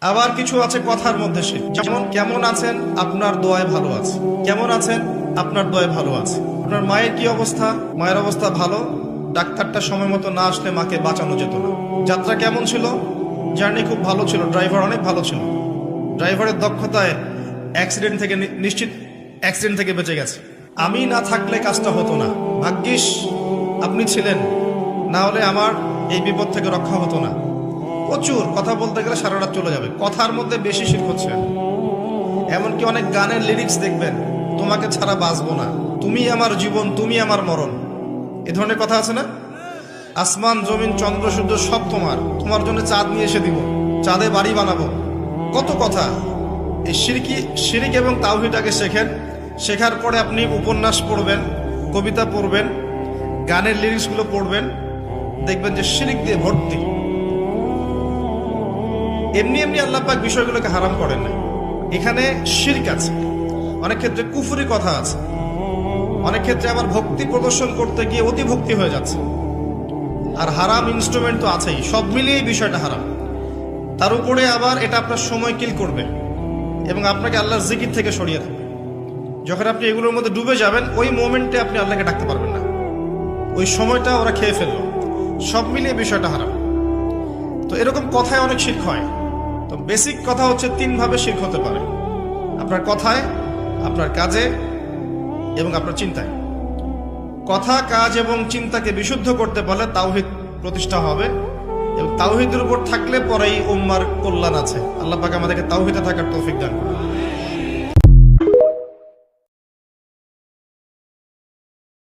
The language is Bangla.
আবার কিছু আছে কথার মধ্যে শিরক। যেমন কেমন আছেন, আপনার দোয়ায় ভালো আছে। কেমন আছেন, আপনার দোয়ায় ভালো আছে। আপনার মায়ের কি অবস্থা, মায়ের অবস্থা ভালো, ডাক্তারটা সময় মতো না আসলে মাকে বাঁচানো যেত না। যাত্রা কেমন ছিল, জার্নি খুব ভালো ছিল, ড্রাইভার অনেক ভালো ছিল, ড্রাইভারের দক্ষতায় অ্যাক্সিডেন্ট থেকে নিশ্চিত অ্যাক্সিডেন্ট থেকে বেঁচে গেছে। আমি না থাকলে কাজটা হতো না, ভাগ্যিস আপনি ছিলেন, না হলে আমার এই বিপদ থেকে রক্ষা হতো না। প্রচুর কথা বলতে গেলে সারা রাত চলে যাবে, কথার মধ্যে বেশি শিরক হচ্ছে। এমনকি অনেক গানের লিরিক্স দেখবেন, তোমাকে ছাড়া বাঁচবো না, তুমি আমার জীবন, তুমি আমার মরণ, এ ধরনের কথা আছে না? আসমান জমিন চন্দ্র সূর্য সব তোমার, তোমার জন্য চাঁদ নিয়ে এসে দিব, চাঁদে বাড়ি বানাবো, কত কথা। এই শিরিক এবং তাওহীদটাকে শেখেন। শেখার পরে আপনি উপন্যাস পড়বেন, কবিতা পড়বেন, গানের লিরিক্সগুলো পড়বেন, দেখবেন যে শিরিক দিয়ে ভর্তি। এমনি এমনি আল্লাহ পাক বিষয়গুলোকে হারাম করেন না, এখানে শিরক আছে, অনেক ক্ষেত্রে কুফরি কথা আছে, অনেক ক্ষেত্রে আবার ভক্তি প্রদর্শন করতে গিয়ে অতি ভক্তি হয়ে যাচ্ছে, আর হারাম ইনস্ট্রুমেন্ট তো আছেই। সব মিলিয়ে এই বিষয়টা হারাম। তার উপরে আবার এটা আপনার সময় কিল করবে এবং আপনাকে আল্লাহর জিকির থেকে সরিয়ে দেবে। যখন আপনি এগুলোর মধ্যে ডুবে যাবেন, ওই মোমেন্টে আপনি আল্লাহকে ডাকতে পারবেন না, ওই সময়টা ওরা খেয়ে ফেললো। সব মিলিয়ে বিষয়টা হারাম। তো এরকম কথায় অনেক শিরক হয়। তো বেসিক কথা হচ্ছে, তিনভাবে শিরক হতে পারে: আপনার কথায়, আপনার কাজে এবং আপনার চিন্তায়। কথা, কাজ এবং চিন্তাকে বিশুদ্ধ করতে পারলে তাওহীদ প্রতিষ্ঠা হবে, এবং তাওহীদের উপর থাকলে পরেই উম্মার কল্যাণ আছে। আল্লাহ পাক আমাদেরকে তাওহীদে থাকার তৌফিক দান করুন।